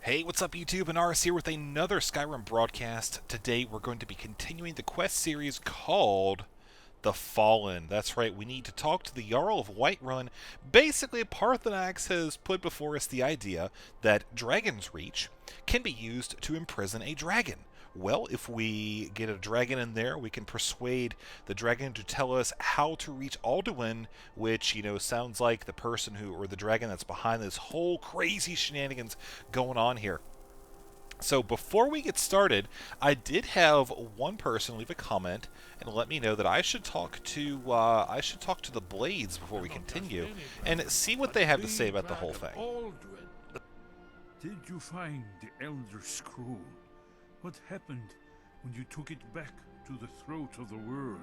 Hey, what's up YouTube? Ahnaris here with another Skyrim broadcast. Today we're going to be continuing the quest series called The Fallen. That's right, we need to talk to the Jarl of Whiterun. Basically, Parthenax has put before us the idea that Dragon's Reach can be used to imprison a dragon. Well, if we get a dragon in there, we can persuade the dragon to tell us how to reach Alduin, which, sounds like the person who, or the dragon that's behind this whole crazy shenanigans going on here. So before we get started, I did have one person leave a comment and let me know that I should talk to the Blades before we continue and see what they have to say about the whole thing. Did you find the Elder Scroll? What happened when you took it back to the throat of the world?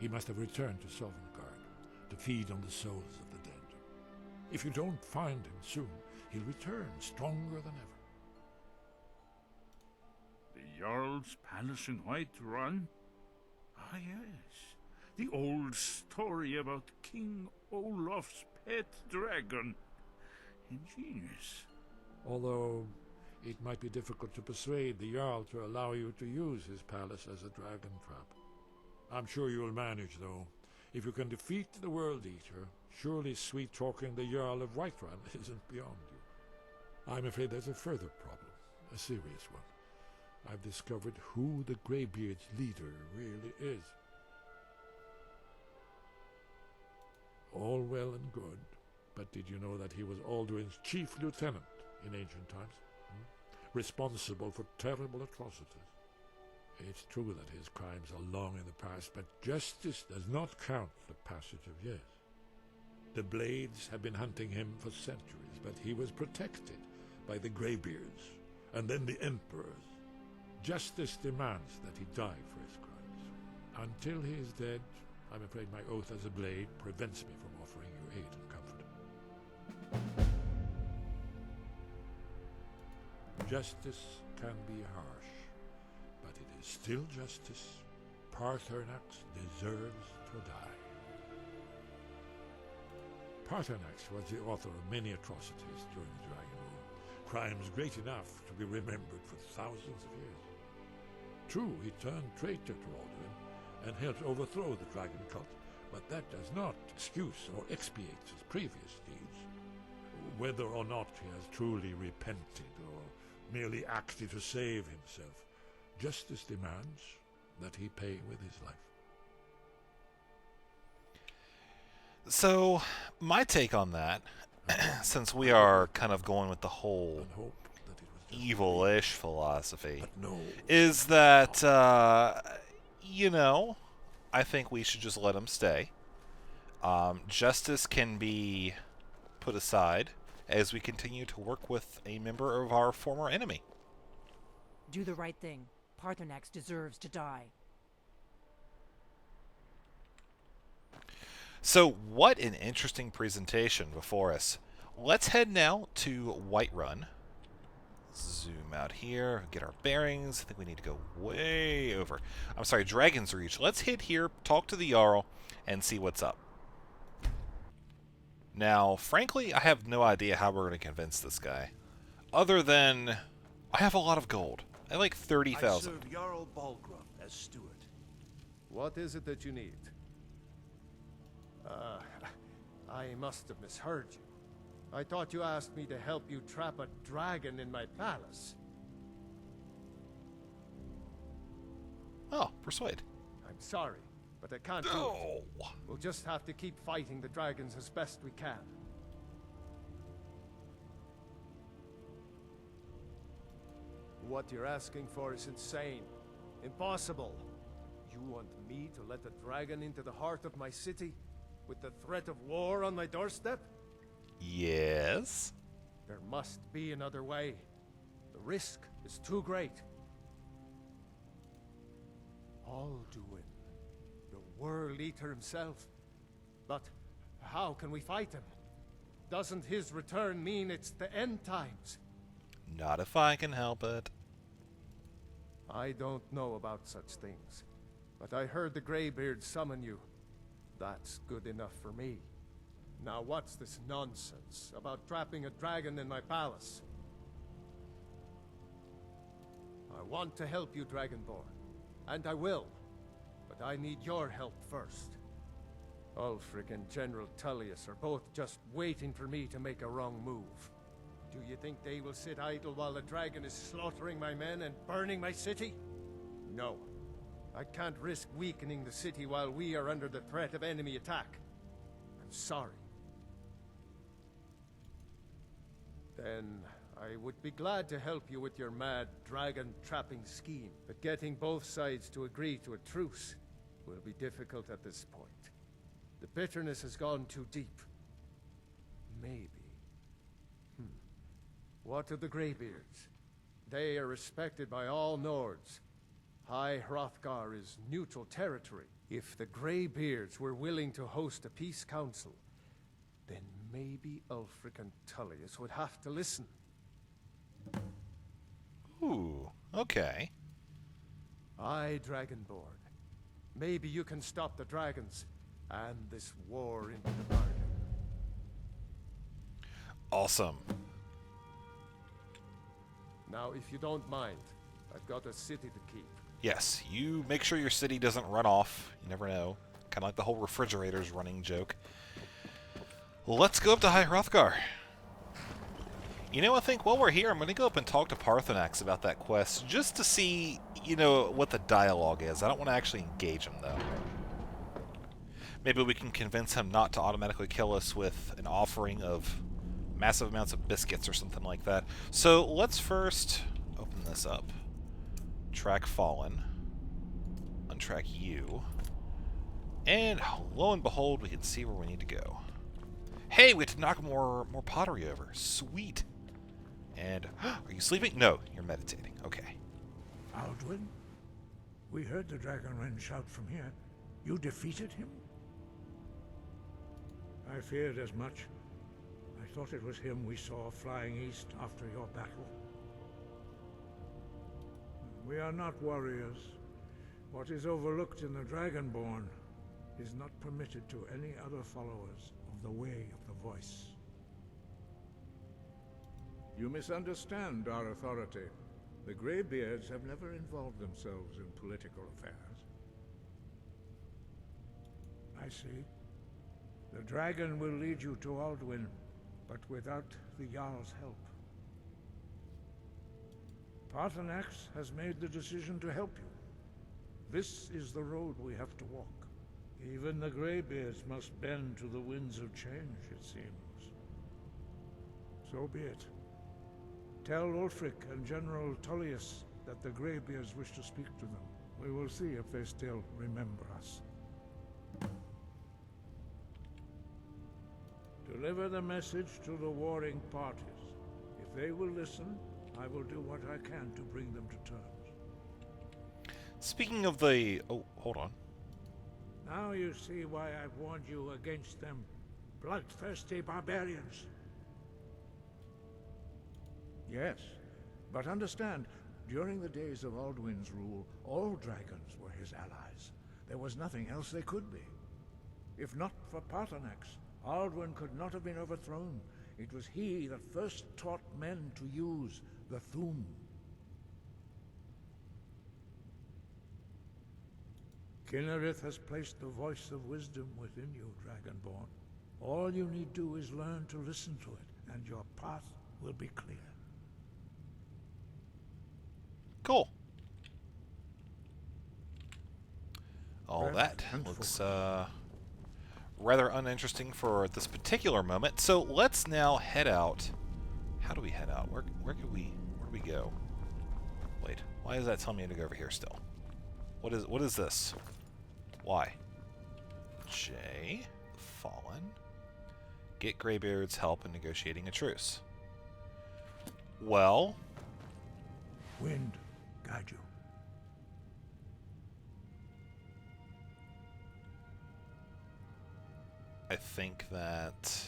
He must have returned to Sovngarde to feed on the souls of the dead. If you don't find him soon, he'll return stronger than ever. The Jarl's palace in Whiterun? Ah, yes. The old story about King Olaf's pet dragon. Ingenious. Although it might be difficult to persuade the Jarl to allow you to use his palace as a dragon trap. I'm sure you'll manage, though. If you can defeat the World Eater, surely sweet-talking the Jarl of Whiterun isn't beyond you. I'm afraid there's a further problem, a serious one. I've discovered who the Greybeard's leader really is. All well and good, but did you know that he was Alduin's chief lieutenant in ancient times? Responsible for terrible atrocities. It's true that his crimes are long in the past, but justice does not count the passage of years. The Blades have been hunting him for centuries, but he was protected by the Greybeards, and then the Emperors. Justice demands that he die for his crimes. Until he is dead, I'm afraid my oath as a Blade prevents me from offering you aid and comfort. Justice can be harsh, but it is still justice. Parthenax deserves to die. Parthenax was the author of many atrocities during the Dragon Rule, crimes great enough to be remembered for thousands of years. True, he turned traitor to Alduin and helped overthrow the dragon cult, but that does not excuse or expiate his previous deeds. Whether or not he has truly repented or merely acted to save himself, justice demands that he pay with his life. So, my take on that, since we are kind of going with the whole And hope that it was just evil-ish philosophy, but no. is that, I think we should just let him stay. Justice can be put aside as we continue to work with a member of our former enemy. Do the right thing. Parthenax deserves to die. So, what an interesting presentation before us. Let's head now to Whiterun. Zoom out here, get our bearings. I think we need to go way over. I'm sorry, Dragon's Reach. Let's hit here, talk to the Jarl, and see what's up. Now, frankly, I have no idea how we're going to convince this guy. Other than, I have a lot of gold. I have like 30,000. I serve Jarl Balgruuf as steward. What is it that you need? I must have misheard you. I thought you asked me to help you trap a dragon in my palace. Oh, persuade. I'm sorry, but I can't do Oh. it. We'll just have to keep fighting the dragons as best we can. What you're asking for is insane. Impossible. You want me to let a dragon into the heart of my city? With the threat of war on my doorstep? Yes. There must be another way. The risk is too great. Alduin, the World Eater himself. But how can we fight him? Doesn't his return mean it's the end times? Not if I can help it. I don't know about such things, but I heard the Greybeard summon you. That's good enough for me. Now what's this nonsense about trapping a dragon in my palace? I want to help you, Dragonborn, and I will, but I need your help first. Ulfric and General Tullius are both just waiting for me to make a wrong move. Do you think they will sit idle while the dragon is slaughtering my men and burning my city? No. I can't risk weakening the city while we are under the threat of enemy attack. I'm sorry. Then I would be glad to help you with your mad dragon-trapping scheme, but getting both sides to agree to a truce will be difficult at this point. The bitterness has gone too deep. Maybe. What of the Greybeards? They are respected by all Nords. High Hrothgar is neutral territory. If the Greybeards were willing to host a peace council, then maybe Ulfric and Tullius would have to listen. Ooh, okay. Aye, Dragonborn. Maybe you can stop the dragons and this war into the bargain. Awesome. Now, if you don't mind, I've got a city to keep. Yes, you make sure your city doesn't run off. You never know. Kind of like the whole refrigerators running joke. Let's go up to High Hrothgar. You know, I think while we're here, I'm going to go up and talk to Paarthurnax about that quest, just to see, you know, what the dialogue is. I don't want to actually engage him, though. Maybe we can convince him not to automatically kill us with an offering of massive amounts of biscuits or something like that. So let's first open this up. Track Fallen. Untrack you. And lo and behold, we can see where we need to go. Hey, we have to knock more pottery over. Sweet. And are you sleeping? No, you're meditating. Okay. Alduin? We heard the Dragonren shout from here. You defeated him? I feared as much. I thought it was him we saw flying east after your battle. We are not warriors. What is overlooked in the Dragonborn is not permitted to any other followers of the Way of the Voice. You misunderstand our authority. The Greybeards have never involved themselves in political affairs. I see. The dragon will lead you to Alduin, but without the Jarl's help. Paarthurnax has made the decision to help you. This is the road we have to walk. Even the Greybeards must bend to the winds of change, it seems. So be it. Tell Ulfric and General Tullius that the Greybeards wish to speak to them. We will see if they still remember us. Deliver the message to the warring parties. If they will listen, I will do what I can to bring them to terms. Speaking of the... Oh, hold on. Now you see why I've warned you against them, bloodthirsty barbarians. Yes, but understand, during the days of Alduin's rule, all dragons were his allies. There was nothing else they could be. If not for Paarthurnax, Alduin could not have been overthrown. It was he that first taught men to use the Thu'um. Kynareth has placed the voice of wisdom within you, Dragonborn. All you need do is learn to listen to it, and your path will be clear. Cool. All that looks rather uninteresting for this particular moment. So let's now head out. How do we head out? Where do we go? Wait, why is that telling me to go over here still? What is this? Why? J. Fallen. Get Greybeard's help in negotiating a truce. Well... Wind, guide you. I think that...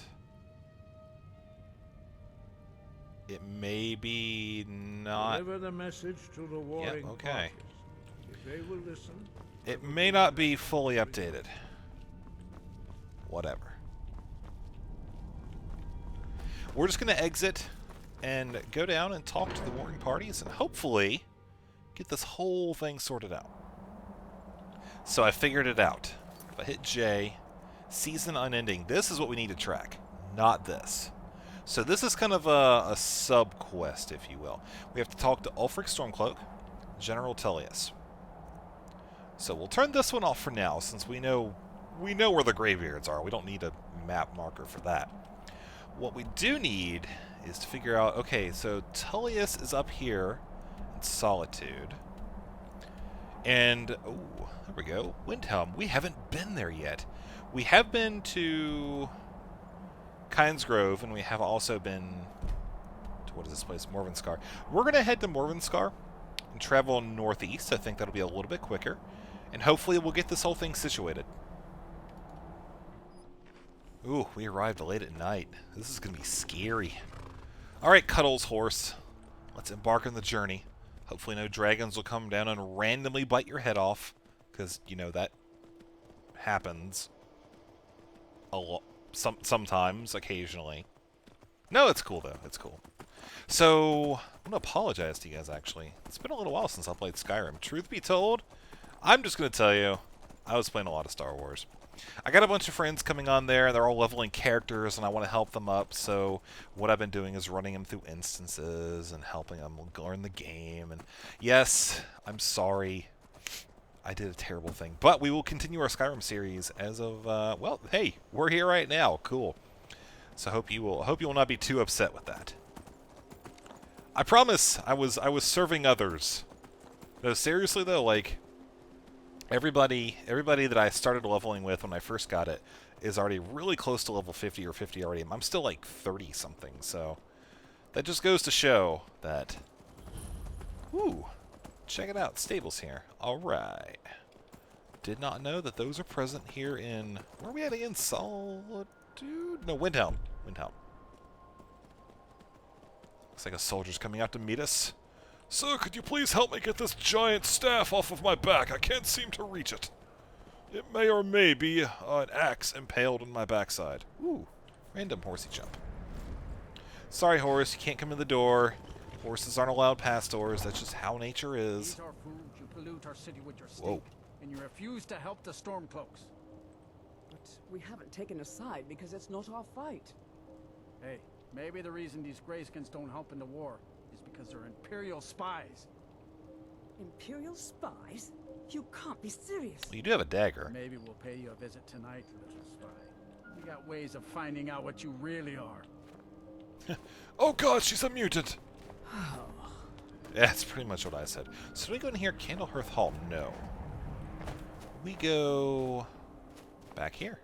it may be not... Deliver the message to the warring Yep, okay. parties. If they will listen... It may not be fully updated. Whatever. we're just going to exit and go down and talk to the warring parties and hopefully get this whole thing sorted out. So I figured it out. If I hit J, season unending, this is what we need to track, not this. So this is kind of a sub-quest, if you will. We have to talk to Ulfric Stormcloak, General Tullius. So we'll turn this one off for now, since we know where the Greybeards are. We don't need a map marker for that. What we do need is to figure out, okay, so Tullius is up here in Solitude. And, oh, there we go, Windhelm. We haven't been there yet. We have been to Kynesgrove, and we have also been to, what is this place, Morvenskar. We're going to head to Morvenskar and travel northeast. I think that'll be a little bit quicker. And hopefully we'll get this whole thing situated. Ooh, we arrived late at night. This is going to be scary. Alright, Cuddles horse. Let's embark on the journey. Hopefully no dragons will come down and randomly bite your head off. Because, you know, that happens a lot. Sometimes, occasionally. No, it's cool, though. It's cool. So, I'm going to apologize to you guys, actually. It's been a little while since I played Skyrim. Truth be told, I'm just going to tell you, I was playing a lot of Star Wars. I got a bunch of friends coming on there, and they're all leveling characters, and I want to help them up, so what I've been doing is running them through instances and helping them learn the game. And yes, I'm sorry. I did a terrible thing. But we will continue our Skyrim series as of, well, hey, we're here right now. Cool. So I hope you will not be too upset with that. I promise I was serving others. No, seriously though, like, everybody that I started leveling with when I first got it is already really close to level 50 or 50 already. I'm still like 30 something, so that just goes to show that. Woo! Check it out, stables here. Alright. Did not know that those are present here in... Where are we at again? Solitude? No, Windhelm. Windhelm. Looks like a soldier's coming out to meet us. Sir, could you please help me get this giant staff off of my back? I can't seem to reach it. It may or may be an axe impaled in my backside. Ooh, random horsey jump. Sorry, horse, you can't come in the door. Horses aren't allowed past doors. That's just how nature is. Eat our food, you pollute our city with your Whoa. stink, and you refuse to help the Stormcloaks. But we haven't taken a side because it's not our fight. Hey, maybe the reason these Greyskins don't help in the war is because they're Imperial spies. Imperial spies? You can't be serious. Well, you do have a dagger. Maybe we'll pay you a visit tonight, little spy. We got ways of finding out what you really are. Oh god, she's a mutant! Yeah, that's pretty much what I said. So do we go in here, Candlehearth Hall? No. We go back here.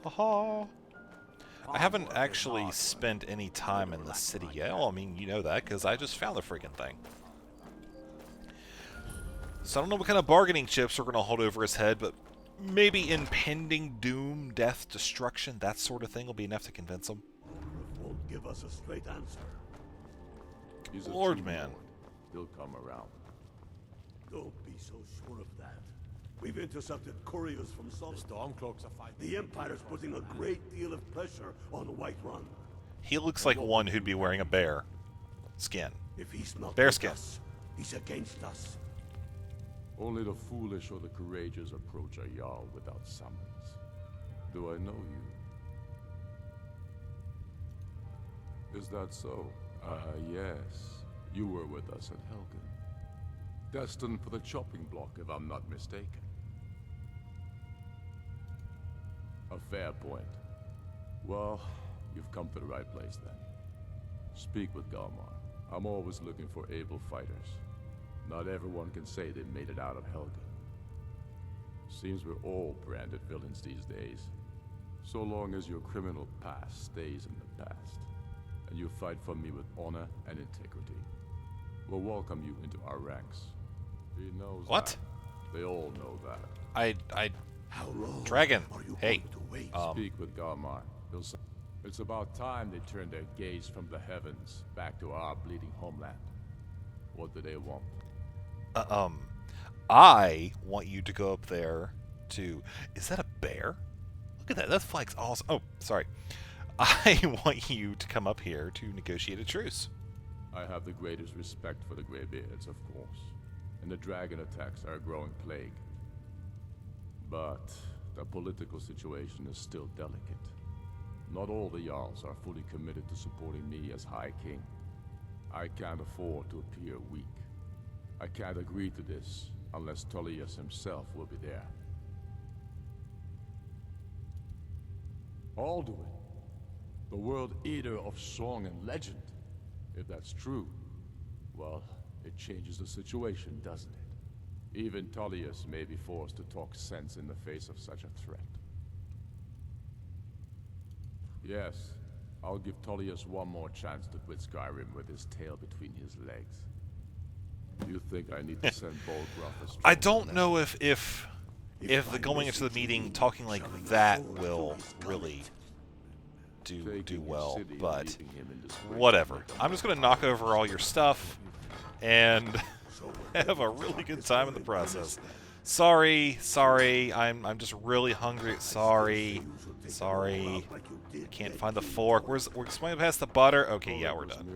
Aha! I haven't actually spent any time in the city yet. Well, I mean, you know that, because I just found the freaking thing. So I don't know what kind of bargaining chips we're going to hold over his head, but maybe impending doom, death, destruction, that sort of thing will be enough to convince him. Won't give us a straight answer. He's a Lord, true man. lord. He'll come around. Don't be so sure of that. We've intercepted couriers from Solitude. The Stormcloaks are fighting. The Empire's putting a great deal of pressure on Whiterun. He looks like one who'd be wearing a bear skin. If he's not Bear with skin. us, he's against us. Only the foolish or the courageous approach a Jarl without summons. Do I know you? Is that so? Yes. You were with us at Helgen. Destined for the chopping block, if I'm not mistaken. A fair point. Well, you've come to the right place then. Speak with Galmar. I'm always looking for able fighters. Not everyone can say they made it out of Helgen. Seems we're all branded villains these days. So long as your criminal past stays in the past, and you fight for me with honor and integrity, we'll welcome you into our ranks. He knows What? that. They all know that. How long Dragon, are you hey, going to wait? Speak with Galmar. He'll say, it's about time they turned their gaze from the heavens back to our bleeding homeland. What do they want? I want you to go up there to... Is that a bear? Look at that. That flag's awesome. Oh, sorry. I want you to come up here to negotiate a truce. I have the greatest respect for the Greybeards, of course, and the dragon attacks are a growing plague. But the political situation is still delicate. Not all the Jarls are fully committed to supporting me as High King. I can't afford to appear weak. I can't agree to this unless Tullius himself will be there. Alduin, the World Eater of song and legend. If that's true, well, it changes the situation, doesn't it? Even Tullius may be forced to talk sense in the face of such a threat. Yes, I'll give Tullius one more chance to quit Skyrim with his tail between his legs. You think I need to send Bolgraf? I don't know if the going into the meeting talking like that will really do well, but whatever. I'm just gonna knock over all your stuff and have a really good time in the process. Sorry, I'm just really hungry. Sorry. Can't find the fork. We're swimming past the butter. Okay, yeah, we're done.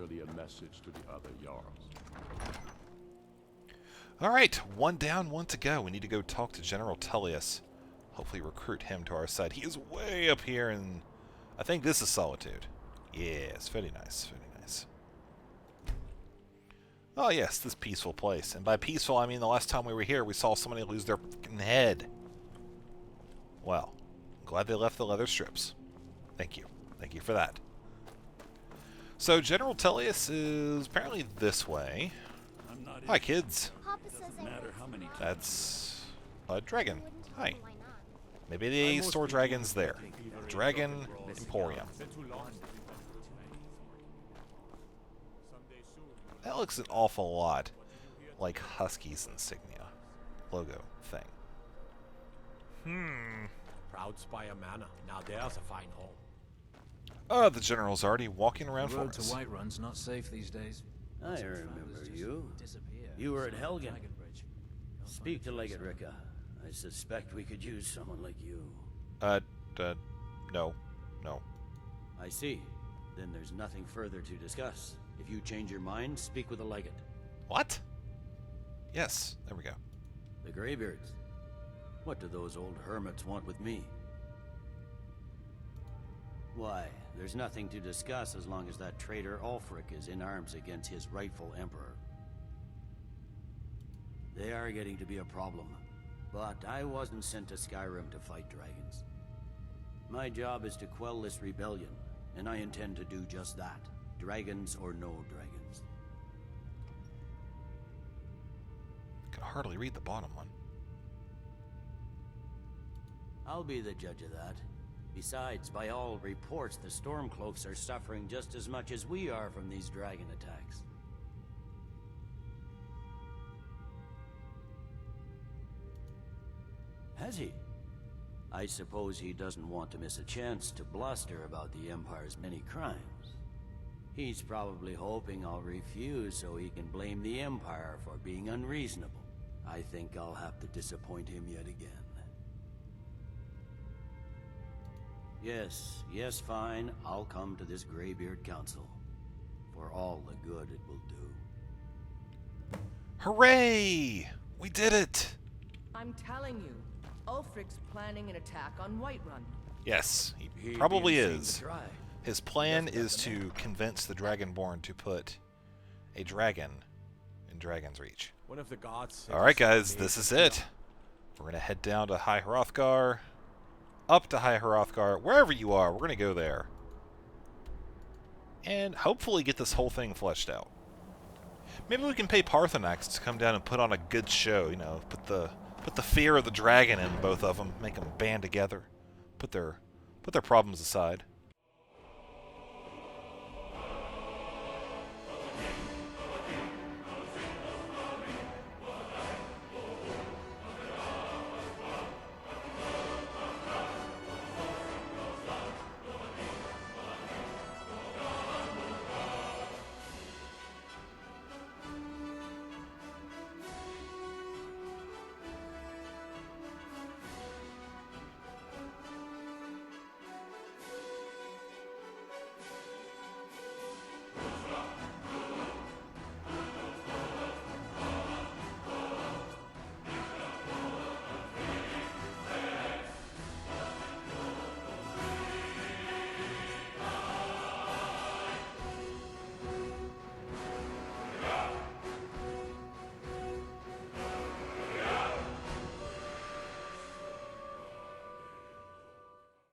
Alright, one down, one to go. We need to go talk to General Tullius. Hopefully recruit him to our side. He is way up here in... I think this is Solitude. Yes, very nice, very nice. Oh yes, this peaceful place. And by peaceful, I mean the last time we were here, we saw somebody lose their fucking head. Well, I'm glad they left the leather strips. Thank you. Thank you for that. So, General Tullius is apparently this way. Hi, kids. That's a dragon. Hi. Maybe they store dragons there. Dragon Emporium. That looks an awful lot like Husky's insignia logo thing. Proud Spire Manor. Now there's a fine home. Oh, the general's already walking around for us. The road to Whiterun's not safe these days. I remember you. You were at Helgen. Speak to Legate Ricka. I suspect we could use someone like you. No. I see. Then there's nothing further to discuss. If you change your mind, speak with the Legate. What? Yes, there we go. The Greybeards. What do those old hermits want with me? Why, there's nothing to discuss as long as that traitor Ulfric is in arms against his rightful emperor. They are getting to be a problem, but I wasn't sent to Skyrim to fight dragons. My job is to quell this rebellion, and I intend to do just that, dragons or no dragons. I can hardly read the bottom one. I'll be the judge of that. Besides, by all reports, the Stormcloaks are suffering just as much as we are from these dragon attacks. Has he? I suppose he doesn't want to miss a chance to bluster about the Empire's many crimes. He's probably hoping I'll refuse so he can blame the Empire for being unreasonable. I think I'll have to disappoint him yet again. Yes, fine. I'll come to this Greybeard Council. For all the good it will do. Hooray! We did it! I'm telling you, Ulfric's planning an attack on Whiterun. Yes, he probably is. His plan is to convince the Dragonborn to put a dragon in Dragon's Reach. One of the gods. Alright guys, this is it. We're going to head down to High Hrothgar. Up to High Hrothgar, wherever you are, we're going to go there. And hopefully get this whole thing fleshed out. Maybe we can pay Paarthurnax to come down and put on a good show, you know, put the fear of the dragon in both of them, make them band together, put their problems aside.